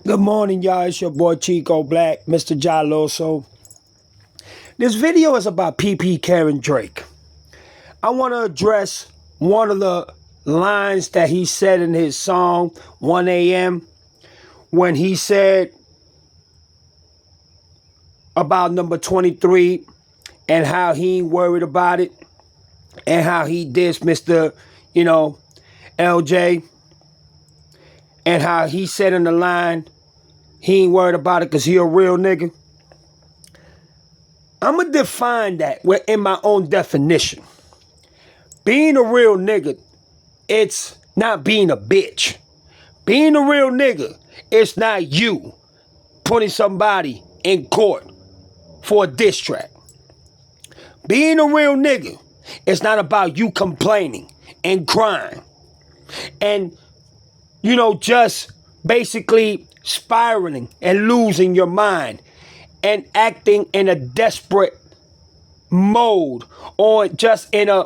Good morning, y'all. It's your boy Chico Black, Mr. Jaloso. This video is about PP Karen Drake. I want to address one of the lines that he said in his song 1 a.m. when he said about number 23 and how he ain't worried about it and how he dissed Mr. LJ and how he said in the line he ain't worried about it because he a real nigga. I'm going to define that in my own definition. Being a real nigga, it's not being a bitch. Being a real nigga, it's not you putting somebody in court for a diss track. Being a real nigga, it's not about you complaining and crying and, just basically spiraling and losing your mind and acting in a desperate mode or just in a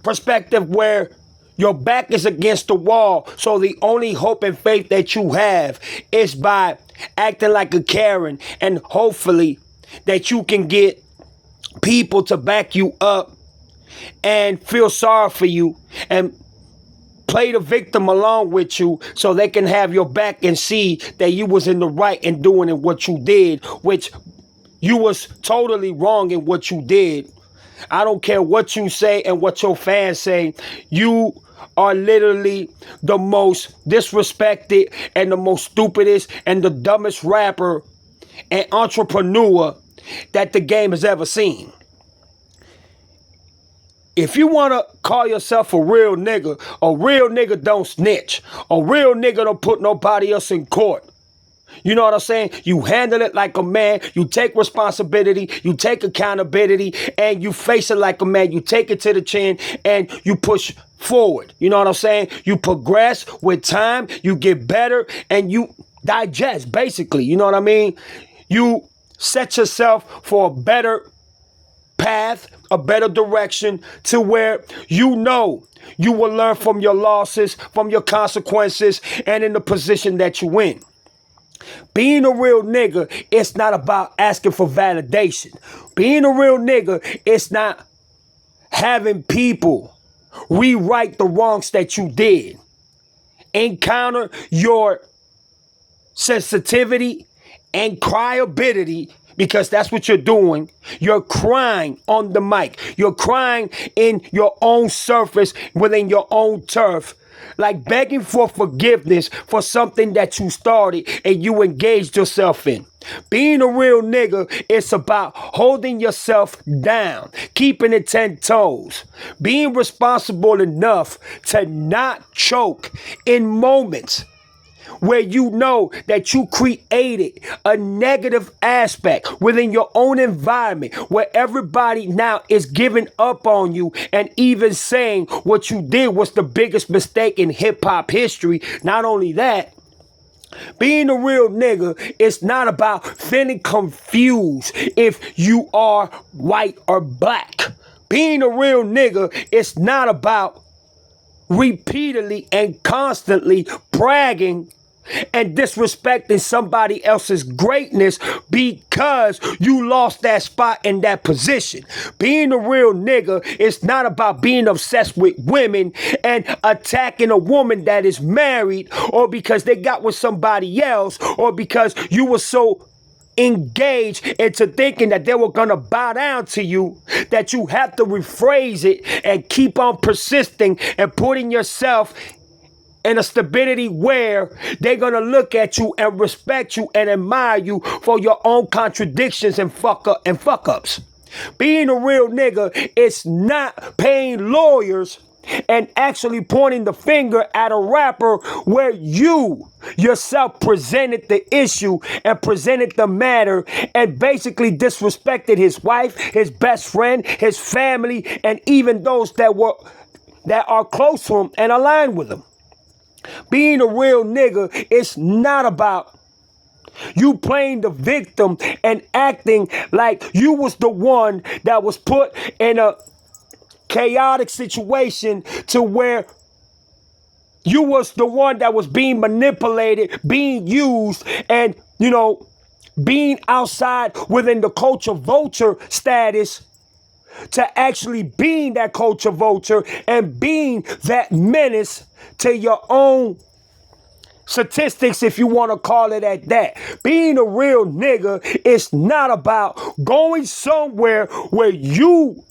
perspective where your back is against the wall, so the only hope and faith that you have is by acting like a Karen, and hopefully that you can get people to back you up and feel sorry for you and play the victim along with you so they can have your back and see that you was in the right in doing what you did, which you was totally wrong in what you did. I don't care what you say and what your fans say. You are literally the most disrespected and the most stupidest and the dumbest rapper and entrepreneur that the game has ever seen. If you want to call yourself a real nigga don't snitch. A real nigga don't put nobody else in court. You know what I'm saying? You handle it like a man. You take responsibility. You take accountability. And you face it like a man. You take it to the chin and you push forward. You know what I'm saying? You progress with time. You get better and you digest, basically. You know what I mean? You set yourself for a better path, a better direction to where you will learn from your losses, from your consequences, and in the position that you in. Being a real nigga, it's not about asking for validation. Being a real nigga, it's not having people rewrite the wrongs that you did. Encounter your sensitivity and cryability, because that's what you're doing. You're crying on the mic. You're crying in your own surface, within your own turf, like begging for forgiveness for something that you started and you engaged yourself in. Being a real nigga, it's about holding yourself down, keeping it 10 toes, being responsible enough to not choke in moments where you know that you created a negative aspect within your own environment, where everybody now is giving up on you and even saying what you did was the biggest mistake in hip-hop history. Not only that, being a real nigga is not about feeling confused if you are white or black. Being a real nigga is not about repeatedly and constantly bragging and disrespecting somebody else's greatness because you lost that spot in that position. Being a real nigga is not about being obsessed with women and attacking a woman that is married, or because they got with somebody else, or because you were so engaged into thinking that they were gonna bow down to you, that you have to rephrase it and keep on persisting and putting yourself in a stability where they're gonna look at you and respect you and admire you for your own contradictions and fuck ups. Being a real nigga is not paying lawyers and actually pointing the finger at a rapper where you yourself presented the issue and presented the matter and basically disrespected his wife, his best friend, his family, and even those that are close to him and aligned with him. Being a real nigga, it's not about you playing the victim and acting like you was the one that was put in a chaotic situation to where You was the one that was being manipulated, being used, and, being outside within the culture vulture status to actually being that culture vulture and being that menace to your own statistics, if you want to call it at that. Being a real nigga is not about going somewhere where you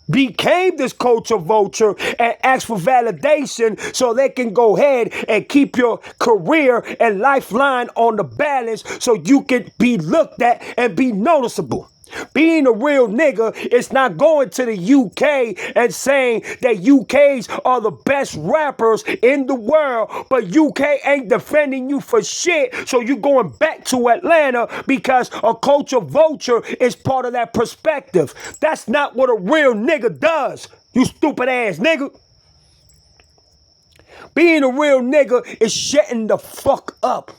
became this culture vulture and ask for validation so they can go ahead and keep your career and lifeline on the balance so you can be looked at and be noticeable. Being a real nigga is not going to the UK and saying that UKs are the best rappers in the world, but UK ain't defending you for shit, so you going back to Atlanta because a culture vulture is part of that perspective. That's not what a real nigga does, you stupid ass nigga. Being a real nigga is shutting the fuck up.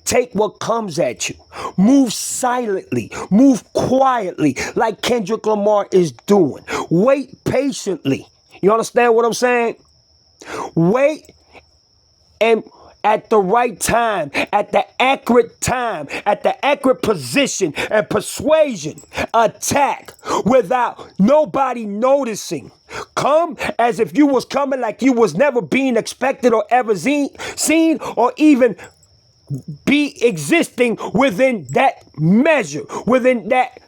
Take what comes at you. Move silently. Move quietly like Kendrick Lamar is doing. Wait patiently. You understand what I'm saying? Wait, and at the right time, at the accurate position and persuasion, attack without nobody noticing. Come as if you was coming like you was never being expected or ever seen or even be existing within that measure, within that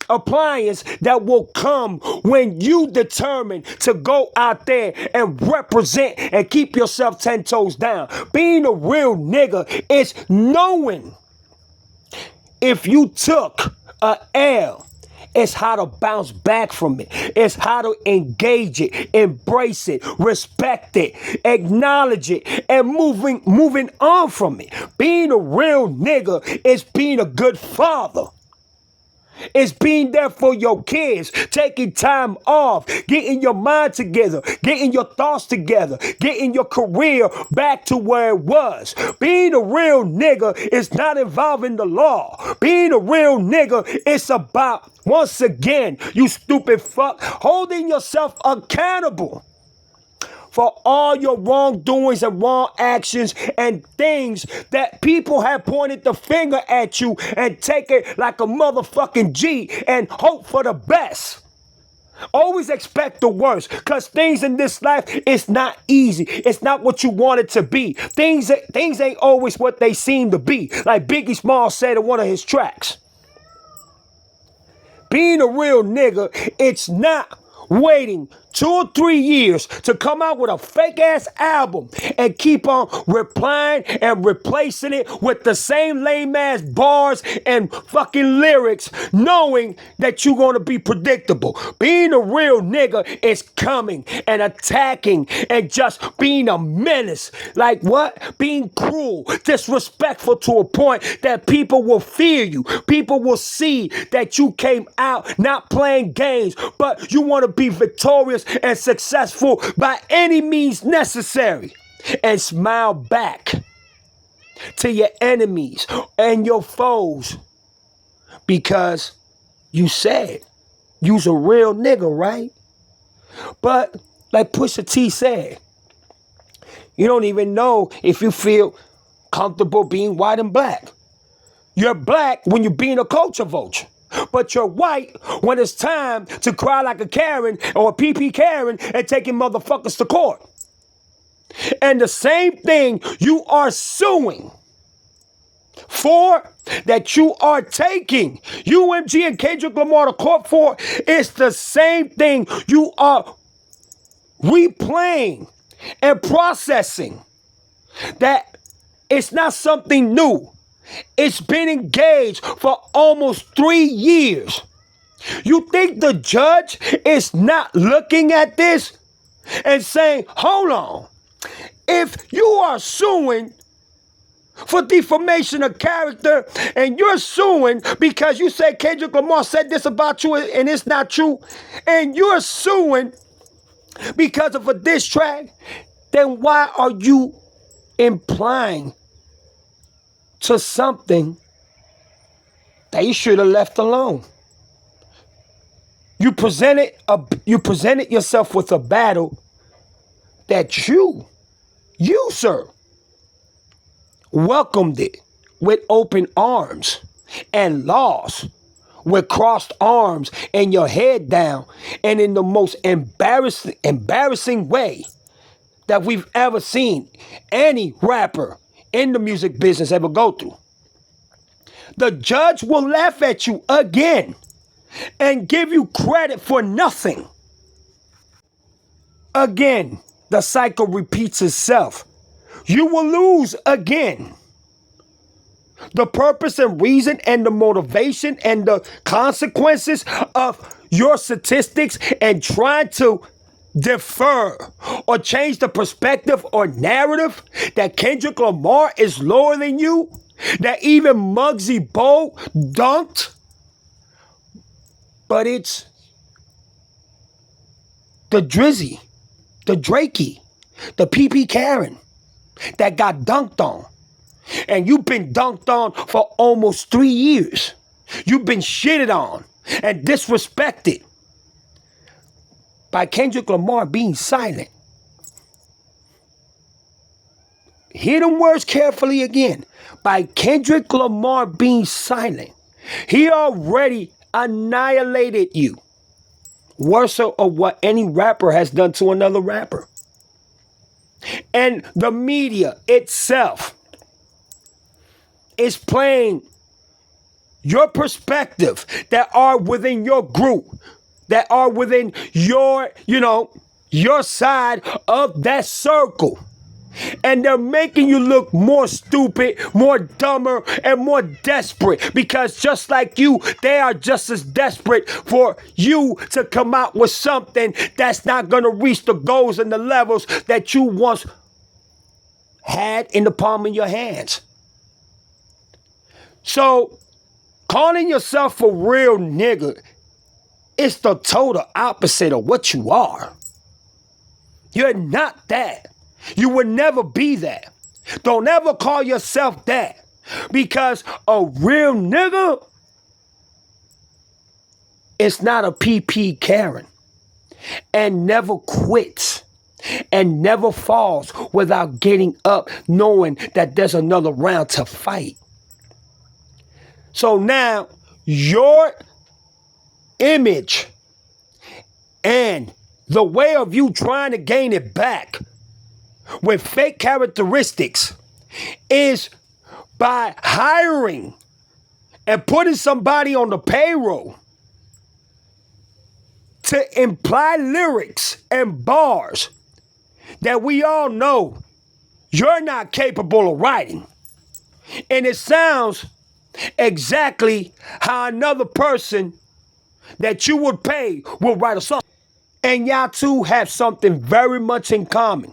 appliance that will come when you determine to go out there and represent and keep yourself 10 toes down. Being a real nigga is knowing if you took a L, it's how to bounce back from it. It's how to engage it, embrace it, respect it, acknowledge it, and moving on from it. Being a real nigga is being a good father. It's being there for your kids, taking time off, getting your mind together, getting your thoughts together, getting your career back to where it was. Being a real nigga is not involving the law. Being a real nigga is about, once again, you stupid fuck, holding yourself accountable for all your wrongdoings and wrong actions and things that people have pointed the finger at you and take it like a motherfucking G and hope for the best. Always expect the worst, because things in this life is not easy. It's not what you want it to be. Things ain't always what they seem to be, like Biggie Smalls said in one of his tracks. Being a real nigga, it's not waiting 2 or 3 years to come out with a fake ass album and keep on replying and replacing it with the same lame ass bars and fucking lyrics, knowing that you're gonna be predictable. Being a real nigga is coming and attacking and just being a menace. Like what? Being cruel, disrespectful to a point that people will fear you. People will see that you came out not playing games, but you want to be victorious and successful by any means necessary, and smile back to your enemies and your foes because you said you's a real nigga, right? But like Pusha T said, you don't even know if you feel comfortable being white and black. You're black when you're being a culture vulture, but you're white when it's time to cry like a Karen or a PP Karen and taking motherfuckers to court. And the same thing you are suing for, that you are taking UMG and Kendrick Lamar to court for, is the same thing you are replaying and processing. That it's not something new. It's been engaged for almost 3 years. You think the judge is not looking at this and saying, hold on, if you are suing for defamation of character and you're suing because you say Kendrick Lamar said this about you and it's not true, and you're suing because of a diss track, then why are you implying to something that you should have left alone? You presented yourself with a battle that you You, sir, welcomed it with open arms and lost with crossed arms and your head down and in the most embarrassing way that we've ever seen any rapper in the music business ever go through. The judge will laugh at you again and give you credit for nothing. Again, the cycle repeats itself. You will lose again. The purpose and reason and the motivation and the consequences of your statistics and trying to defer or change the perspective or narrative that Kendrick Lamar is lower than you, that even Muggsy Bogues dunked, but it's the Drizzy, the Drakey, the PP Karen that got dunked on. And you've been dunked on for almost 3 years. You've been shitted on and disrespected by Kendrick Lamar being silent. Hear them words carefully again. By Kendrick Lamar being silent. He already annihilated you. Worse of what any rapper has done to another rapper. And the media itself is playing your perspective that are within your group, that are within your, your side of that circle. And they're making you look more stupid, more dumber, and more desperate. Because just like you, they are just as desperate for you to come out with something that's not going to reach the goals and the levels that you once had in the palm of your hands. So, calling yourself a real nigga is the total opposite of what you are. You're not that. You will never be that. Don't ever call yourself that. Because a real nigga is not a PP Karen. And never quits. And never falls without getting up knowing that there's another round to fight. So now, your image and the way of you trying to gain it back with fake characteristics is by hiring and putting somebody on the payroll to imply lyrics and bars that we all know you're not capable of writing. And it sounds exactly how another person that you would pay will write a song. And y'all two have something very much in common.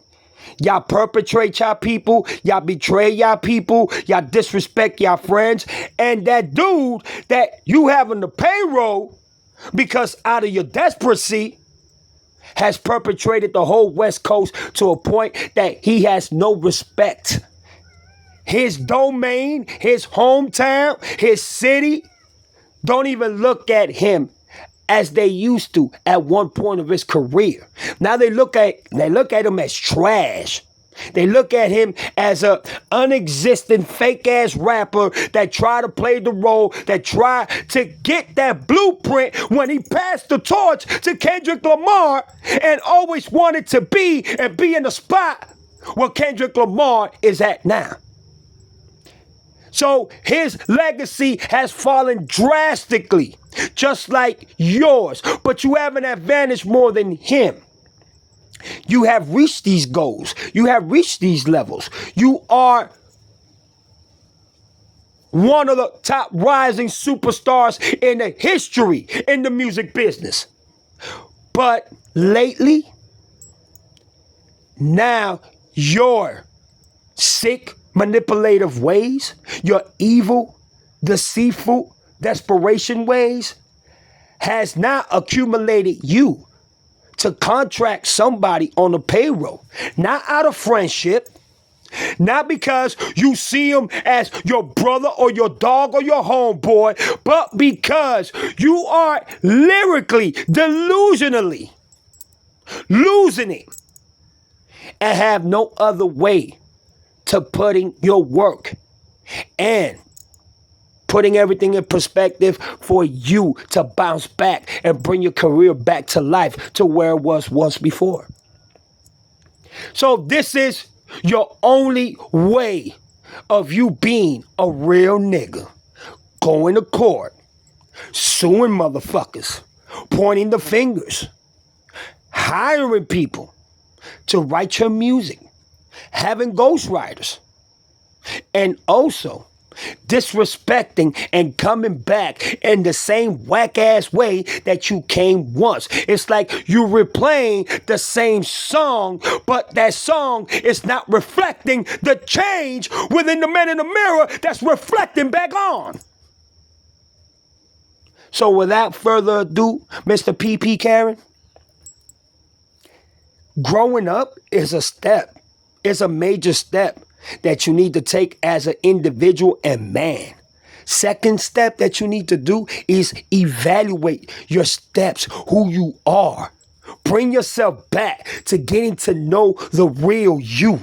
Y'all perpetrate y'all people, y'all betray y'all people, y'all disrespect y'all friends, and that dude that you have on the payroll, because out of your desperacy, has perpetrated the whole West Coast to a point that he has no respect. His domain, his hometown, his city, don't even look at him as they used to at one point of his career. Now they look at him as trash. They look at him as a unexistent fake ass rapper that tried to play the role, that tried to get that blueprint when he passed the torch to Kendrick Lamar and always wanted to be in the spot where Kendrick Lamar is at now. So his legacy has fallen drastically, just like yours. But you have an advantage more than him. You have reached these goals. You have reached these levels. You are one of the top rising superstars in the history in the music business. But lately, now your sick, manipulative ways, your evil, deceitful, desperation ways has now accumulated you to contract somebody on the payroll, not out of friendship, not because you see him as your brother or your dog or your homeboy, but because you are lyrically, delusionally losing it. and have no other way to putting your work and putting everything in perspective for you to bounce back and bring your career back to life to where it was once before. So this is your only way of you being a real nigga. Going to court, suing motherfuckers, pointing the fingers, hiring people to write your music, having ghostwriters, and also disrespecting and coming back in the same whack-ass way that you came once. It's like you replaying the same song, but that song is not reflecting the change within the man in the mirror that's reflecting back on. So without further ado, Mr. PP Karen, growing up is a step. It's a major step that you need to take as an individual and man. Second step that you need to do is evaluate your steps, who you are. Bring yourself back to getting to know the real you,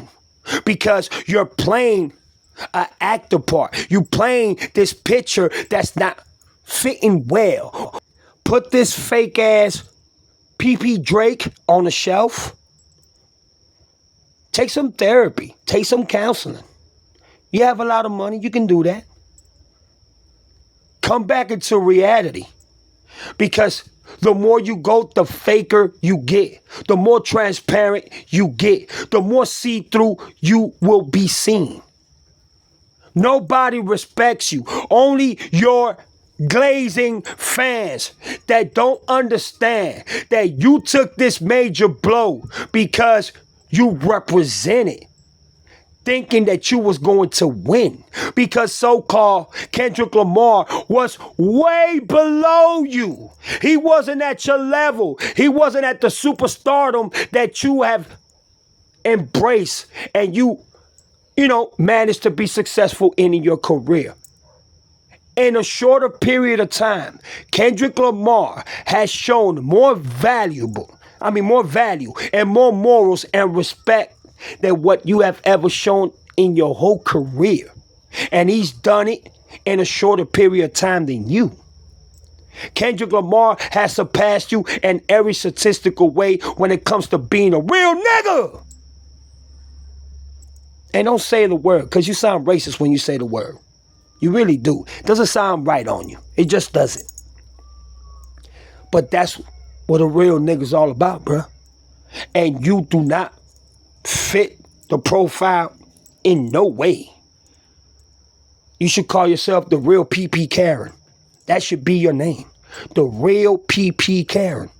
because you're playing an actor part. You're playing this picture that's not fitting well. Put this fake ass PP Drake on the shelf. Take some therapy. Take some counseling. You have a lot of money. You can do that. Come back into reality. Because the more you go, the faker you get. The more transparent you get. The more see-through you will be seen. Nobody respects you. Only your glazing fans that don't understand that you took this major blow because you represented, thinking that you was going to win, because so-called Kendrick Lamar was way below you. He wasn't at your level. He wasn't at the superstardom that you have embraced and you managed to be successful in your career. In a shorter period of time, Kendrick Lamar has shown more value and more morals and respect than what you have ever shown in your whole career. And he's done it in a shorter period of time than you. Kendrick Lamar has surpassed you in every statistical way when it comes to being a real nigga. And don't say the word, because you sound racist when you say the word. You really do. It doesn't sound right on you. It just doesn't. But that's what a real nigga's all about, bruh. And you do not fit the profile in no way. You should call yourself the real PP Karen. That should be your name. The real PP Karen.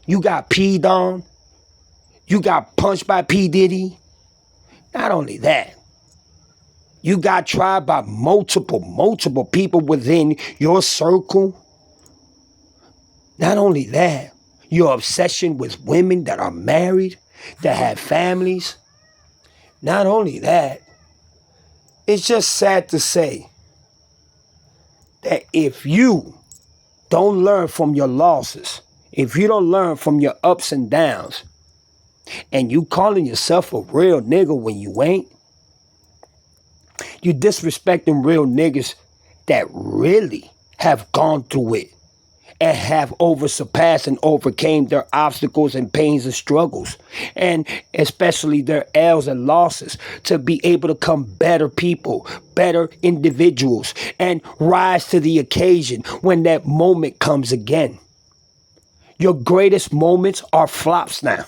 You got peed on. You got punched by P. Diddy. Not only that, you got tried by multiple people within your circle. Not only that, your obsession with women that are married, that have families. Not only that, it's just sad to say that if you don't learn from your losses, if you don't learn from your ups and downs, and you calling yourself a real nigga when you ain't, you disrespecting real niggas that really have gone through it and have surpassed and overcame their obstacles and pains and struggles, and especially their L's and losses, to be able to come better people, better individuals, and rise to the occasion when that moment comes again. Your greatest moments are flops now.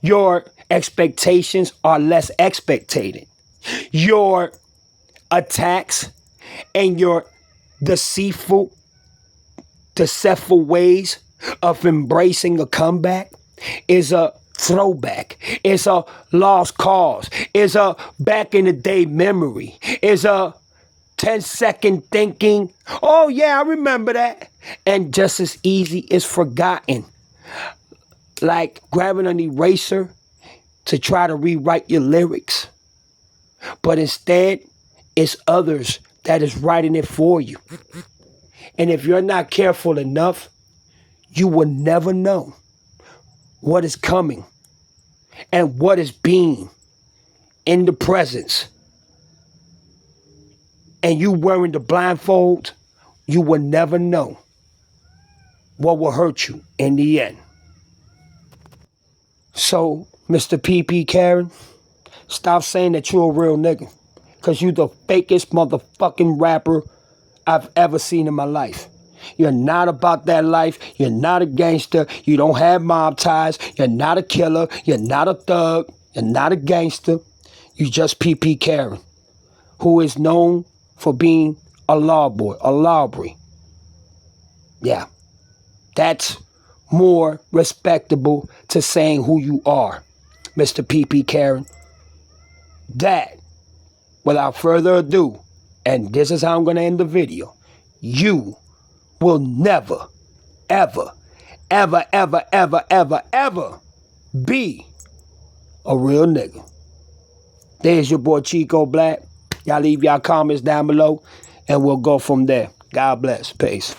Your expectations are less expected. Your attacks and your deceitful ways of embracing a comeback is a throwback. It's a lost cause. It's a back in the day memory. It's a 10-second thinking. Oh yeah, I remember that. And just as easy is forgotten. Like grabbing an eraser to try to rewrite your lyrics. But instead, it's others that is writing it for you. And if you're not careful enough, you will never know what is coming and what is being in the presence, and you wearing the blindfold, you will never know what will hurt you in the end. So, Mr. PP Karen, stop saying that you're a real nigga, because you the fakest motherfucking rapper I've ever seen in my life. You're not about that life. You're not a gangster. You don't have mob ties. You're not a killer. You're not a thug. You're not a gangster. You just PP Karen, who is known for being a law boy, a lawbreak. Yeah, that's more respectable to saying who you are, Mr. PP Karen. That, without further ado, and this is how I'm going to end the video, you will never, ever, ever, ever, ever, ever, ever be a real nigga. There's your boy Chico Black. Y'all leave y'all comments down below, and we'll go from there. God bless. Peace.